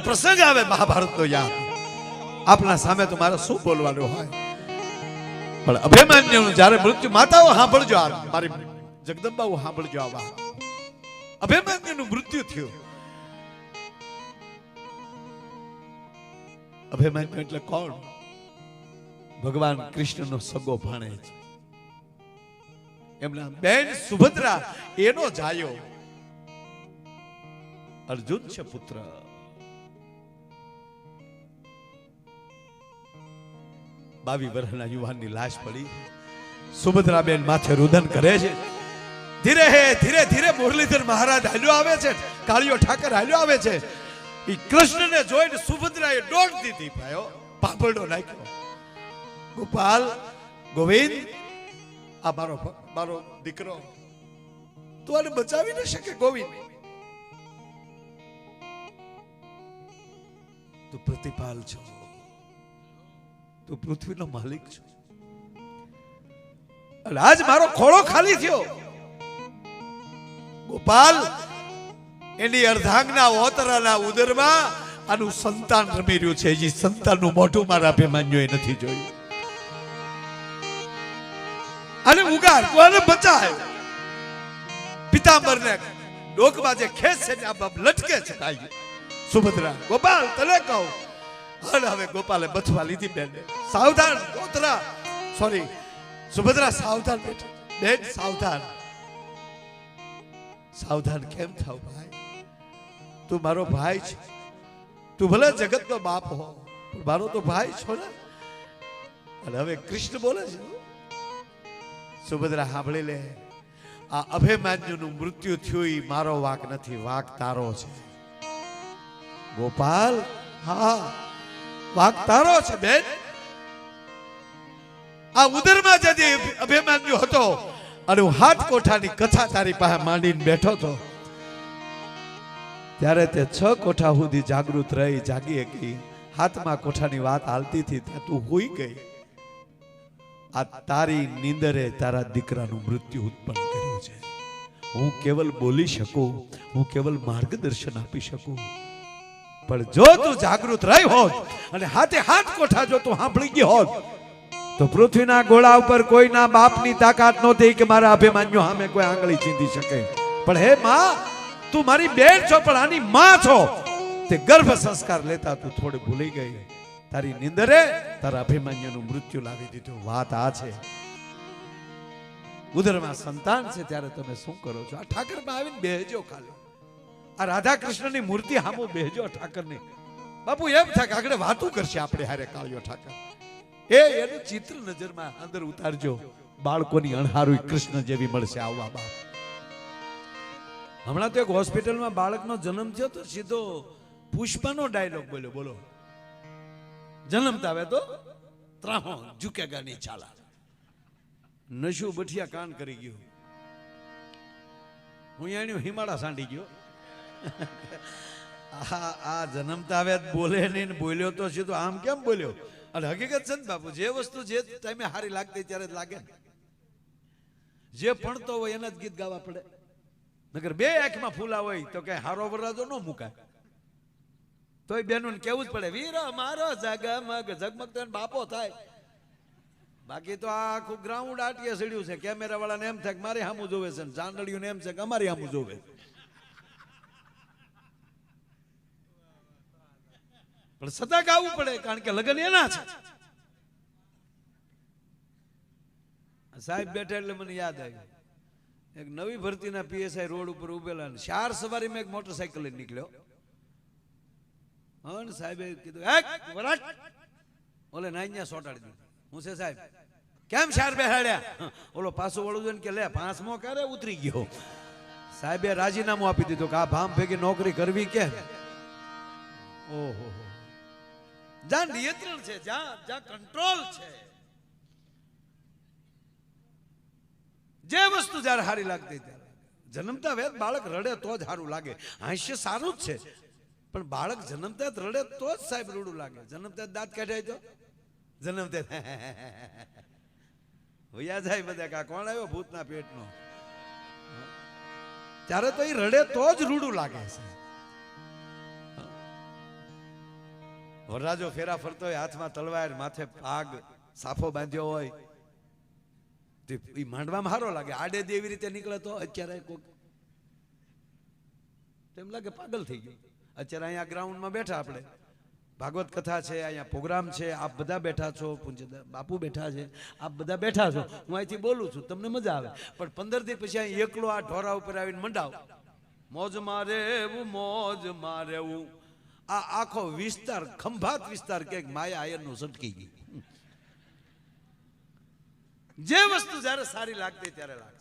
પ્રસંગ આવે મહાભારતનો યાદ, આપના સામે તો મારે શું બોલવાનું હોય, પણ અભિમન્યુનું જ્યારે મૃત્યુ, માતાઓ સાંભળજો, આ મારી જગદંબાઓ સાંભળજો, આ વાત અભિમન્યુનું મૃત્યુ થયું. અભિમન્યુ એટલે કોણ? ભગવાન કૃષ્ણનો સગો ભાણેજ, એમના બેન સુભદ્રા એનો જાયો અર્જુન છે પુત્ર. બાવી વર્ષના યુવાનની લાશ પડી, સુભદ્રા બેન માથે રુદન કરે છે. ધીરે ધીરે ધીરે મુરલીધર મહારાજ હાલ્યો આવે છે, કાળિયો ઠાકર હાલ્યો આવે છે. એ કૃષ્ણને જોઈને સુભદ્રાએ દોડ દીધી, ભાઈઓ પાપડો નાખ્યો. ગોપાલ, ગોવિંદ, આ મારો દીકરો, તું આને બચાવી ન શકે. ગોવિંદ, તું પ્રતિપાલ છો, તું પૃથ્વીનો માલિક છો, અને આજ મારો ખોળો ખાલી થયો. ગોપાલ, એની અર્ધાંગના ઓતરાના ઉદરમાં આનું સંતાન રમી રહ્યું છે. જે સંતાનનું મોઢું મારા અભિમન્યુએ નથી જોયું. અને ઉગાર કોને બચાય? પિતાંબરને ડોકમાં જે ખેસ છે ને આ બાપ લટકે છે. સુભદ્રા, ગોપાલ તને કહું. અને હવે ગોપાલે બથવા લીધી બેન. સાવધાન ગોતરા, સોરી સુભદ્રા, સાવધાન બેટા, બેન સાવધાન. સાવધાન કેમ થાવ ભાઈ? તું મારો ભાઈ છે, તું ભલે જગતનો બાપ હો, પણ મારો તો ભાઈ છો ને. અને હવે કૃષ્ણ બોલે છે. સુભદ્રા સાંભળી લે, આ અભિમન્યુનું મૃત્યુ થયું એ મારો વાક નથી, વાક તારો છે. ગોપાલ, હા વાક તારો છે બેન. આ ઉદરમાં જે અભિમન્યુ હતો અને હું હાથ કોઠાની કથા તારી પાસે માંડીને બેઠો હતો, ત્યારે તે 6 કોઠા સુધી જાગૃત રહી, જાગી હતી. હાથમાં કોઠાની વાત હાલતી હતી ત્યાં તું હોઈ ગઈ. આ તારી નીંદરે તારા દીકરાનું મૃત્યુ ઉત્પન્ન કર્યું છે. હું કેવલ બોલી શકું, હું કેવલ માર્ગદર્શન આપી શકું, પણ જો તું જાગૃત રહી હોત અને હાથે હાથ કોઠા જો તું સાંભળી ગઈ હોત, તો પૃથ્વીના ગોળા ઉપર કોઈના બાપની તાકાત નહોતી કે મારા અભિમન્યુ સામે કોઈ આંગળી ચીંધી શકે. પણ હે માં, તું મારી બેન છો, પણ આની માં છો. તે ગર્ભ સંસ્કાર લેતા તું થોડી ભૂલી ગઈ. તારી નિંદરે તારા અભિમન્યુનું મૃત્યુ લાવી દીધું. વાત આ છે. ઉદરમાં સંતાન છે ત્યારે તમે શું કરો છો? આ ઠાકરમાં આવીને બેહજો ખાલી. આ રાધા કૃષ્ણની મૂર્તિ સામુ બેહજો ઠાકરની. બાપુ એમ થાય કે આગળ વાતું કરશે આપણે હારે કાળિયો ઠાકર. એનું ચિત્ર નજરમાં અંદર ઉતારજો. બાળકોની અણહારું કૃષ્ણ જેવી મળશે. આવવા બાપ. હમણાં તો એક હોસ્પિટલમાં બાળકનો જન્મ થયો તો સીધો પુષ્પાનો ડાયલોગ બોલ્યો. બોલો, જન્મતા આવે તો ત્રાહો ઝુકેગા નહીં ચાલા. નશુ બઠિયા કાન કરી ગયું. હું અહીંયા હિમાળા સાંડી ગયો. આ જન્મતા આવે બોલે નહીં, બોલ્યો તો સીધો આમ કેમ બોલ્યો? અને હકીકત છે ને બાપુ, જે વસ્તુ જે ટાઈમે હારી લાગતી ત્યારે જ લાગે ને. જે ભણતો હોય એના જ ગીત ગાવા પડે. નગર બે આંખમાં ફૂલા હોય તો કઈ હારો વરરાજો ન મુકાય. તોય બેનો કેવું જ પડે, વીર મારો જગમગ ઝગમગ તો બાપો થાય. બાકી તો આ આખું ગ્રાઉન્ડ આટીએ સડ્યું છે. કેમેરા વાળાને એમ થાય કે મારી સામું જોવે છે, ચાંદડીયું એમ છે કે અમારી સામું જોવે. પણ સતત આવવું પડે, કારણ કે લગ્ન એના છે. સાહેબ બેઠા એટલે મને યાદ આવ્યું, એક નવી ભરતીના પીએસઆઈ રોડ ઉપર ઉભેલા, 4 સવારી મેં એક મોટરસાયકલ લઈને નીકળ્યો. હા, સાહેબે કીધું ઓલે નાઈયા સોટાડી દીધું. હું છે સાહેબ, કેમ 4 બેહાડ્યા? ઓલો પાછો વળું જોઈને કે લે 5મો ક્યારે ઉતરી ગયો? સાહેબે રાજીનામું આપી દીધું કે આ ભામ ભેગી નોકરી કરવી કે. ઓહો, જ્યાં નિયંત્રણ છે, જ્યાં કંટ્રોલ છે, જે વસ્તુ જયારે સારી લાગતી ત્યારે. જન્મતા વેદ બાળક રડે તો જ સારું લાગે. હાસ્ય સારું જ છે, પણ બાળક જન્મતા રડે તો જ સાહેબ રૂડું લાગે. જન્મતા દાંત કાઢાય તો જન્મતા વયા જાય બધા કા કોણ આવ્યો ભૂતના પેટનો, ત્યારે તો એ રડે તો જ રૂડું લાગે છે. વરરાજો ફેરા ફરતો હોય, હાથમાં તલવાર, માથે પાગ, સાફો બાંધ્યો હોય, તે ઈ માંડવામાં સારો લાગે. આડે દી એવી રીતે નીકળે તો અત્યારે કોક તેમ લાગે પાગલ થઈ ગયો. અત્યારે અહીંયા ગ્રાઉન્ડમાં બેઠા આપણે, ભાગવત કથા છે, અહીંયા પ્રોગ્રામ છે, આપ બધા બેઠા છો, પૂજ્ય બાપુ બેઠા છે, આપ બધા બેઠા છો, હું અહીંથી બોલું છું, તમને મજા આવે. પણ 15 દી પછી અહીં એકલો આ ઢોરા ઉપર આવીને મંડાવ, મોજ મારે એવું, મોજ મારે એવું, આ આખો વિસ્તાર, ખંભાત વિસ્તાર કે માયા આયરનું સટકી ગઈ. જે વસ્તુ જ્યારે સારી લાગતી ત્યારે લાગે.